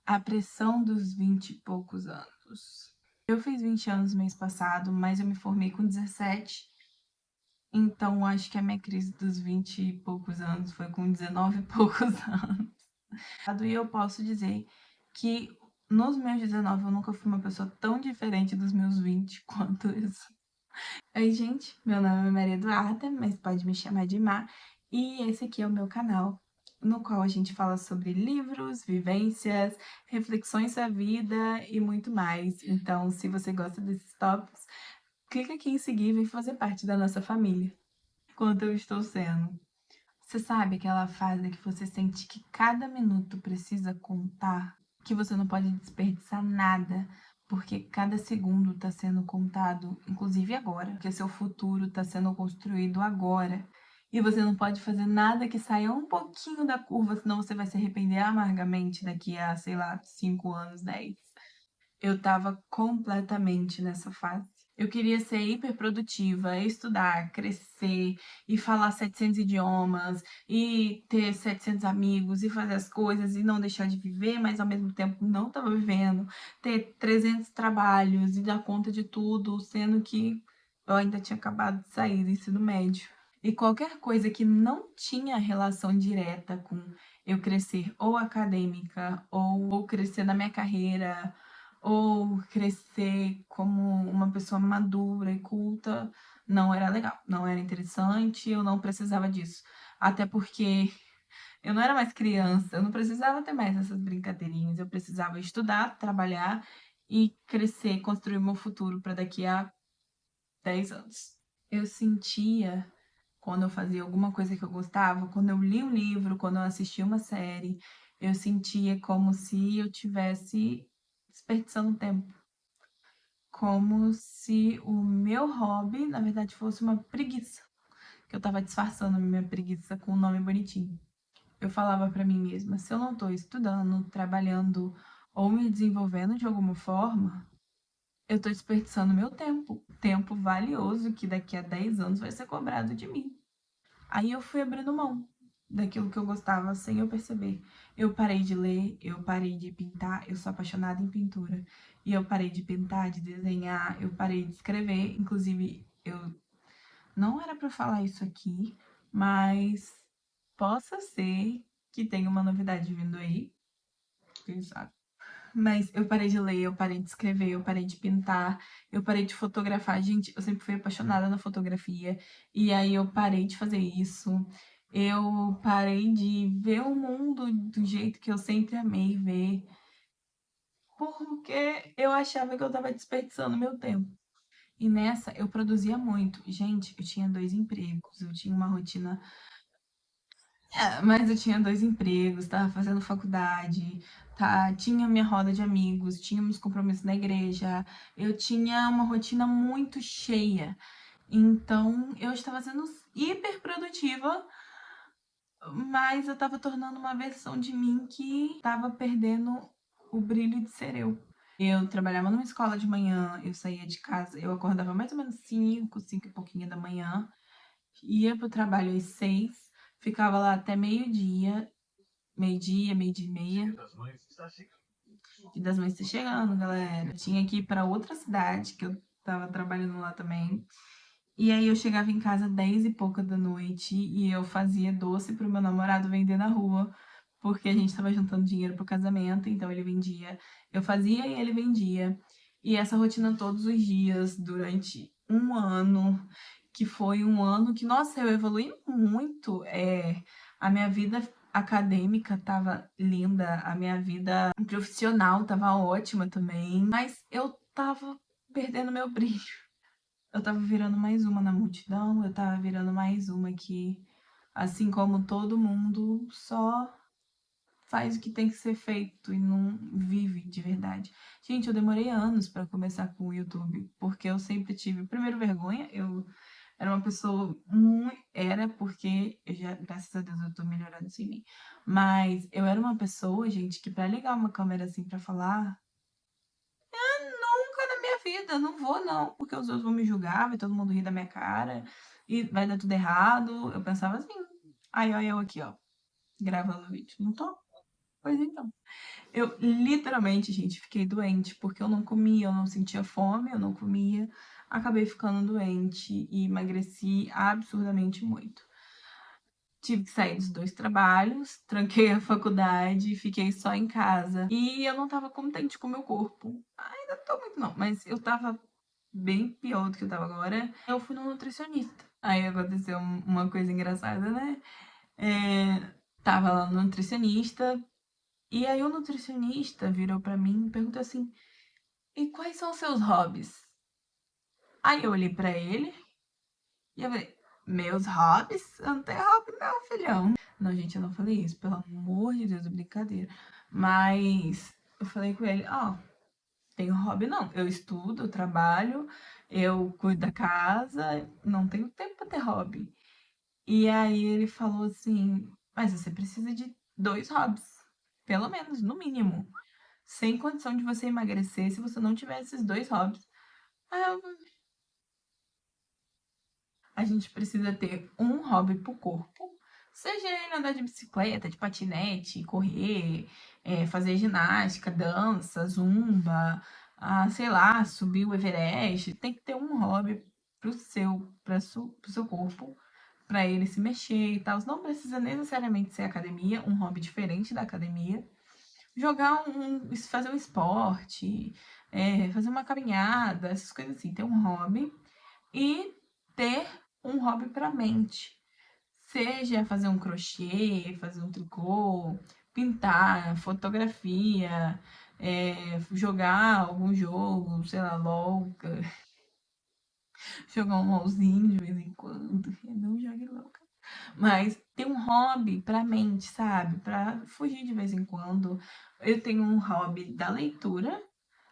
A pressão dos 20 e poucos anos. Eu fiz 20 anos mês passado, mas eu me formei com 17. Então, acho que a minha crise dos 20 e poucos anos foi com 19 e poucos anos. E eu posso dizer que nos meus 19 eu nunca fui uma pessoa tão diferente dos meus 20 quanto isso. Oi, gente, meu nome é Maria Eduarda, mas pode me chamar de Má, e esse aqui é o meu canal, no qual a gente fala sobre livros, vivências, reflexões da vida e muito mais. Então, se você gosta desses tópicos, clica aqui em seguir e vem fazer parte da nossa família. Enquanto eu estou sendo. Você sabe aquela fase que você sente que cada minuto precisa contar? Que você não pode desperdiçar nada, porque cada segundo está sendo contado, inclusive agora, porque seu futuro está sendo construído agora. E você não pode fazer nada que saia um pouquinho da curva, senão você vai se arrepender amargamente daqui a, sei lá, 5 anos, 10. Eu estava completamente nessa fase. Eu queria ser hiperprodutiva, estudar, crescer e falar 700 idiomas e ter 700 amigos e fazer as coisas e não deixar de viver, mas ao mesmo tempo não estava vivendo, ter 300 trabalhos e dar conta de tudo, sendo que eu ainda tinha acabado de sair do ensino médio. E qualquer coisa que não tinha relação direta com eu crescer ou acadêmica ou crescer na minha carreira ou crescer como uma pessoa madura e culta, não era legal, não era interessante, eu não precisava disso. Até porque eu não era mais criança, eu não precisava ter mais essas brincadeirinhas, eu precisava estudar, trabalhar e crescer, construir meu futuro para daqui a 10 anos. Eu sentia, quando eu fazia alguma coisa que eu gostava, quando eu li um livro, quando eu assistia uma série, eu sentia como se eu tivesse desperdiçando tempo, como se o meu hobby, na verdade, fosse uma preguiça, que eu tava disfarçando a minha preguiça com um nome bonitinho. Eu falava pra mim mesma, se eu não tô estudando, trabalhando ou me desenvolvendo de alguma forma, eu tô desperdiçando meu tempo valioso que daqui a 10 anos vai ser cobrado de mim. Aí eu fui abrindo mão daquilo que eu gostava sem eu perceber. Eu parei de ler, eu parei de pintar, eu sou apaixonada em pintura. E eu parei de pintar, de desenhar, eu parei de escrever. Inclusive, eu não era para falar isso aqui, mas possa ser que tenha uma novidade vindo aí, quem sabe. Mas eu parei de ler, eu parei de escrever, eu parei de pintar, eu parei de fotografar. Gente, eu sempre fui apaixonada na fotografia. E aí eu parei de fazer isso. Eu parei de ver o mundo do jeito que eu sempre amei ver. Porque eu achava que eu tava desperdiçando meu tempo. E nessa eu produzia muito. Gente, eu tinha 2 empregos, eu tinha uma rotina. Mas eu tinha 2 empregos, tava fazendo faculdade, tá? Tinha minha roda de amigos, tinha meus compromissos na igreja, eu tinha uma rotina muito cheia. Então, eu estava sendo hiper produtiva, mas eu estava tornando uma versão de mim que estava perdendo o brilho de ser eu. Eu trabalhava numa escola de manhã, eu saía de casa, eu acordava mais ou menos 5 e pouquinho da manhã, ia pro trabalho às 6, ficava lá até meio-dia, meio-dia e meia. E das Mães tá chegando, galera. Eu tinha que ir pra outra cidade, que eu tava trabalhando lá também. E aí eu chegava em casa 10 e pouca da noite e eu fazia doce pro meu namorado vender na rua, porque a gente tava juntando dinheiro pro casamento, então ele vendia. Eu fazia e ele vendia. E essa rotina todos os dias, durante um ano, que foi um ano que, nossa, eu evolui muito. A minha vida acadêmica tava linda, a minha vida profissional tava ótima também, mas eu tava perdendo meu brilho. Eu tava virando mais uma na multidão, eu tava virando mais uma que, assim como todo mundo, só faz o que tem que ser feito e não vive de verdade. Gente, eu demorei anos pra começar com o YouTube, porque eu sempre tive, primeiro, vergonha. Eu era uma pessoa muito. Era porque, eu já, graças a Deus, eu tô melhorando isso em mim. Mas eu era uma pessoa, gente, que pra ligar uma câmera assim pra falar, nunca na minha vida, não vou não, porque os outros vão me julgar, vai todo mundo rir da minha cara e vai dar tudo errado. Eu pensava assim. Aí, ó, eu aqui, ó, gravando o vídeo. Não tô. Pois então. Eu literalmente, gente, fiquei doente porque eu não comia, eu não sentia fome, eu não comia. Acabei ficando doente e emagreci absurdamente muito. Tive que sair dos 2 trabalhos, tranquei a faculdade, fiquei só em casa. E eu não estava contente com o meu corpo. Ainda não tô muito não, mas eu estava bem pior do que eu estava agora. Eu fui no nutricionista. Aí aconteceu uma coisa engraçada, né? Tava lá no nutricionista, e aí o nutricionista virou pra mim e perguntou assim: "E quais são os seus hobbies?" Aí eu olhei pra ele e eu falei: "Meus hobbies? Eu não tenho hobby não, filhão." Não, gente, eu não falei isso, pelo amor de Deus, é brincadeira. Mas eu falei com ele: "Ó, tenho hobby não. Eu estudo, eu trabalho, eu cuido da casa, não tenho tempo pra ter hobby." E aí ele falou assim: "Mas você precisa de 2 hobbies, pelo menos, no mínimo. Sem condição de você emagrecer se você não tiver esses 2 hobbies." Aí eu A gente precisa ter um hobby pro corpo, seja ele andar de bicicleta, de patinete, correr, fazer ginástica, dança, zumba, sei lá, subir o Everest. Tem que ter um hobby pro seu corpo, para ele se mexer e tal. Não precisa necessariamente ser academia, um hobby diferente da academia. Fazer um esporte, fazer uma caminhada, essas coisas assim. Ter um hobby e ter um hobby para a mente. Seja fazer um crochê, fazer um tricô, pintar, fotografia, jogar algum jogo, sei lá, LOL, jogar um LOLzinho de vez em quando. Não jogue LOL. Mas ter um hobby pra mente, sabe? Pra fugir de vez em quando. Eu tenho um hobby da leitura.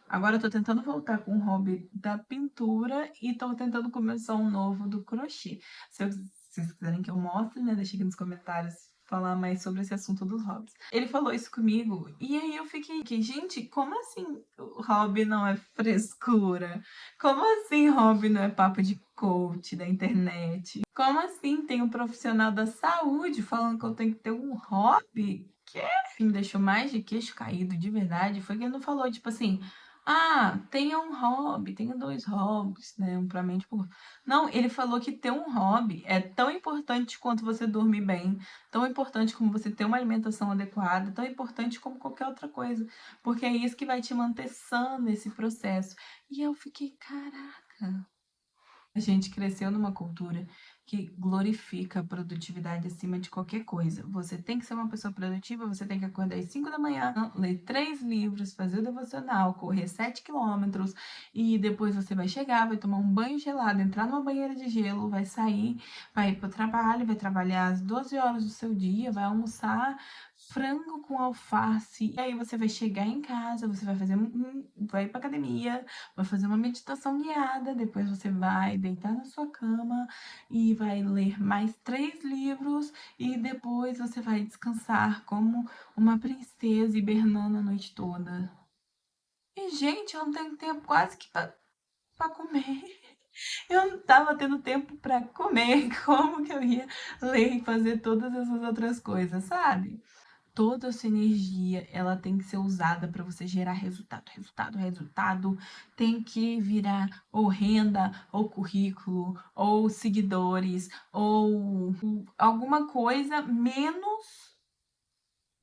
Agora eu tô tentando voltar com o hobby da pintura e tô tentando começar um novo do crochê. Se vocês quiserem que eu mostre, né, deixa aqui nos comentários falar mais sobre esse assunto dos hobbies. Ele falou isso comigo e aí eu fiquei aqui, gente, como assim o hobby não é frescura? Como assim hobby não é papo de coach da internet? Como assim tem um profissional da saúde falando que eu tenho que ter um hobby? Que me deixou mais de queixo caído, de verdade, foi que ele não falou, tipo assim, tenha um hobby, tenha 2 hobbies, né, um pra mente por não, ele falou que ter um hobby é tão importante quanto você dormir bem, tão importante como você ter uma alimentação adequada, tão importante como qualquer outra coisa, porque é isso que vai te manter sã nesse processo. E eu fiquei: "Caraca." A gente cresceu numa cultura que glorifica a produtividade acima de qualquer coisa. Você tem que ser uma pessoa produtiva, você tem que acordar às 5 da manhã, ler 3 livros, fazer o devocional, correr 7 quilômetros e depois você vai chegar, vai tomar um banho gelado, entrar numa banheira de gelo, vai sair, vai ir para o trabalho, vai trabalhar as 12 horas do seu dia, vai almoçar frango com alface. E aí você vai chegar em casa, você vai vai para academia, vai fazer uma meditação guiada, depois você vai deitar na sua cama e vai ler mais 3 livros e depois você vai descansar como uma princesa hibernando a noite toda. E, gente, eu não tenho tempo quase que pra comer. Eu não tava tendo tempo pra comer. Como que eu ia ler e fazer todas essas outras coisas, sabe? Toda essa energia, ela tem que ser usada para você gerar resultado, resultado, resultado. Tem que virar ou renda, ou currículo, ou seguidores, ou alguma coisa menos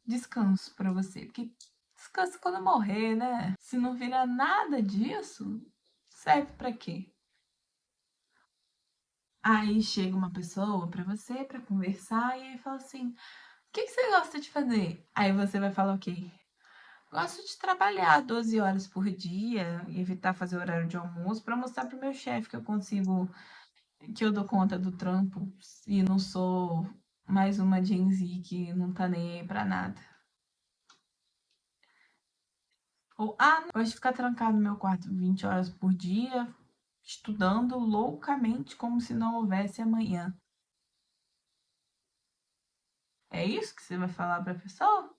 descanso para você. Porque descanso quando morrer, né? Se não virar nada disso, serve para quê? Aí chega uma pessoa para você para conversar e aí fala assim: "O que que você gosta de fazer?" Aí você vai falar o quê? Gosto de trabalhar 12 horas por dia e evitar fazer horário de almoço para mostrar para o meu chefe que eu consigo, que eu dou conta do trampo e não sou mais uma Gen Z que não tá nem aí pra nada. Ou, não, gosto de ficar trancado no meu quarto 20 horas por dia, estudando loucamente como se não houvesse amanhã. É isso que você vai falar pra pessoa?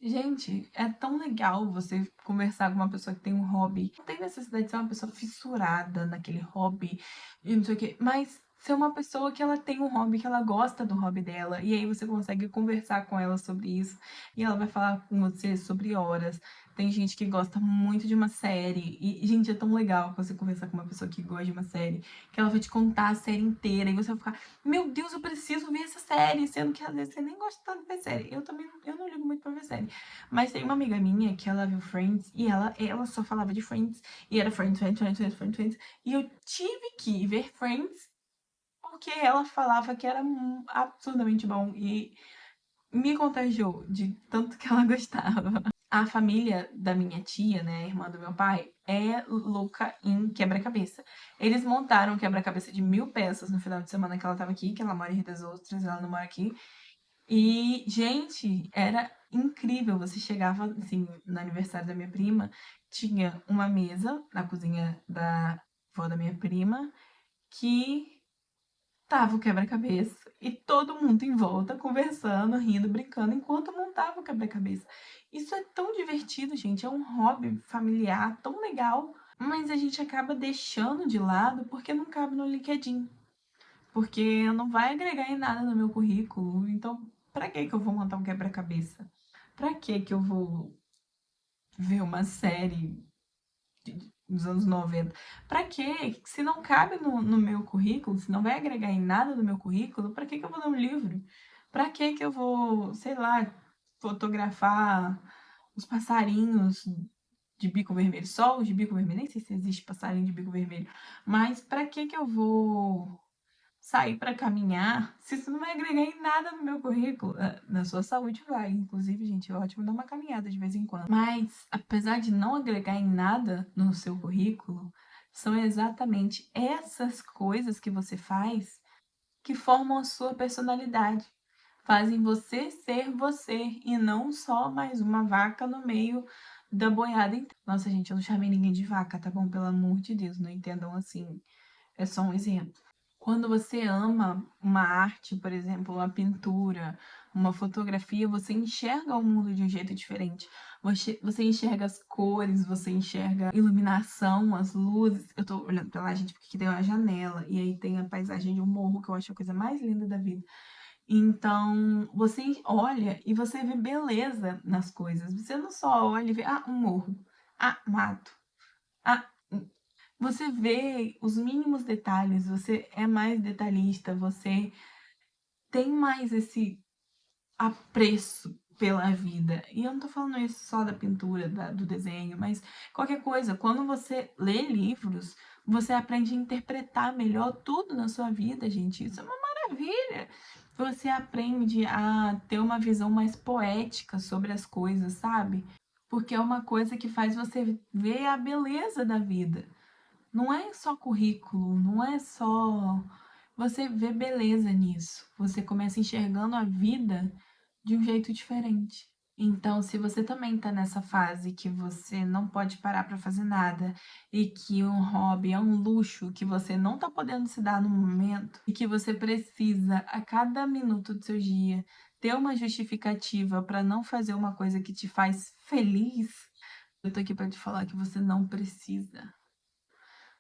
Gente, é tão legal você conversar com uma pessoa que tem um hobby. Não tem necessidade de ser uma pessoa fissurada naquele hobby e não sei o quê, mas ser uma pessoa que ela tem um hobby, que ela gosta do hobby dela, e aí você consegue conversar com ela sobre isso, e ela vai falar com você sobre horas. Tem gente que gosta muito de uma série, e, gente, é tão legal você conversar com uma pessoa que gosta de uma série, que ela vai te contar a série inteira, e você vai ficar, meu Deus, eu preciso ver essa série, sendo que às vezes você nem gosta tanto de ver série. Eu também, eu não ligo muito pra ver série. Mas tem uma amiga minha que ela viu Friends, e ela só falava de Friends, e era Friends, Friends, Friends, Friends, Friends, Friends, e eu tive que ver Friends porque ela falava que era absurdamente bom e me contagiou de tanto que ela gostava. A família da minha tia, né, a irmã do meu pai, é louca em quebra-cabeça. Eles montaram um quebra-cabeça de 1000 peças no final de semana que ela tava aqui, que ela mora em Rio das Ostras, ela não mora aqui. E, gente, era incrível. Você chegava, assim, no aniversário da minha prima, tinha uma mesa na cozinha da avó da minha prima, que tava o quebra-cabeça e todo mundo em volta conversando, rindo, brincando enquanto montava o quebra-cabeça. Isso é tão divertido, gente, é um hobby familiar tão legal, mas a gente acaba deixando de lado porque não cabe no LinkedIn, porque não vai agregar em nada no meu currículo. Então, pra que eu vou montar um quebra-cabeça? Pra que eu vou ver uma série dos anos 90? Pra quê? Se não cabe no meu currículo, se não vai agregar em nada no meu currículo, pra que eu vou ler um livro? Pra que eu vou, sei lá, fotografar os passarinhos de bico vermelho? Só os de bico vermelho? Nem sei se existe passarinho de bico vermelho. Mas pra que eu vou sair para caminhar, se isso não vai agregar em nada no meu currículo, na sua saúde vai. Inclusive, gente, é ótimo dar uma caminhada de vez em quando. Mas, apesar de não agregar em nada no seu currículo, são exatamente essas coisas que você faz que formam a sua personalidade. Fazem você ser você e não só mais uma vaca no meio da boiada inteira. Nossa, gente, eu não chamei ninguém de vaca, tá bom? Pelo amor de Deus, não entendam assim. É só um exemplo. Quando você ama uma arte, por exemplo, uma pintura, uma fotografia, você enxerga o mundo de um jeito diferente. Você enxerga as cores, você enxerga a iluminação, as luzes. Eu tô olhando pra lá, gente, porque aqui tem uma janela e aí tem a paisagem de um morro, que eu acho a coisa mais linda da vida. Então, você olha e você vê beleza nas coisas. Você não só olha e vê, um morro, mato, ah, você vê os mínimos detalhes, você é mais detalhista, você tem mais esse apreço pela vida. E eu não tô falando isso só da pintura, do desenho, mas qualquer coisa. Quando você lê livros, você aprende a interpretar melhor tudo na sua vida, gente. Isso é uma maravilha. Você aprende a ter uma visão mais poética sobre as coisas, sabe? Porque é uma coisa que faz você ver a beleza da vida. Não é só currículo, não é só. Você vê beleza nisso. Você começa enxergando a vida de um jeito diferente. Então, se você também tá nessa fase que você não pode parar para fazer nada e que um hobby é um luxo que você não tá podendo se dar no momento e que você precisa a cada minuto do seu dia ter uma justificativa para não fazer uma coisa que te faz feliz, eu tô aqui para te falar que você não precisa.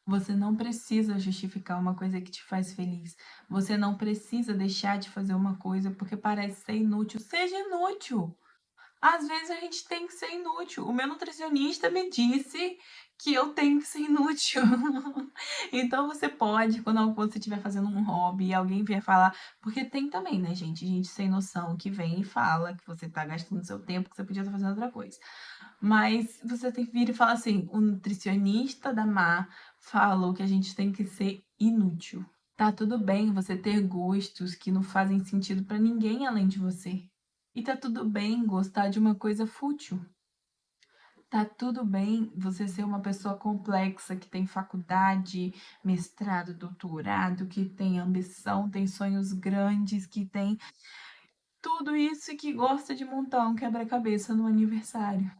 Você não precisa justificar uma coisa que te faz feliz. Você não precisa deixar de fazer uma coisa porque parece ser inútil. Seja inútil. Às vezes a gente tem que ser inútil. O meu nutricionista me disse que eu tenho que ser inútil. Então você pode, quando você estiver fazendo um hobby e alguém vier falar, porque tem também, né, gente sem noção que vem e fala que você tá gastando seu tempo, que você podia estar fazendo outra coisa. Mas você tem que vir e falar assim: o nutricionista da Mar falou que a gente tem que ser inútil. Tá tudo bem você ter gostos que não fazem sentido pra ninguém além de você. E tá tudo bem gostar de uma coisa fútil. Tá tudo bem você ser uma pessoa complexa que tem faculdade, mestrado, doutorado, que tem ambição, tem sonhos grandes, que tem tudo isso e que gosta de montar um quebra-cabeça no aniversário.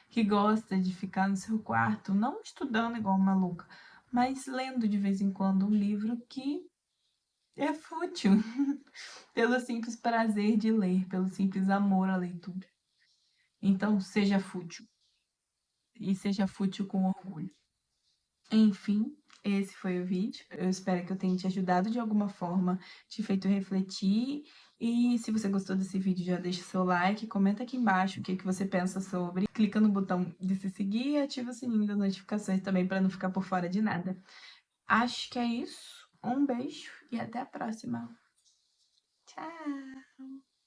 Que gosta de ficar no seu quarto, não estudando igual uma maluca, mas lendo de vez em quando um livro que é fútil, pelo simples prazer de ler, pelo simples amor à leitura. Então, seja fútil. E seja fútil com orgulho. Enfim, esse foi o vídeo. Eu espero que eu tenha te ajudado de alguma forma, te feito refletir. E se você gostou desse vídeo, já deixa seu like, comenta aqui embaixo o que você pensa sobre. Clica no botão de se seguir e ativa o sininho das notificações também para não ficar por fora de nada. Acho que é isso. Um beijo e até a próxima. Tchau!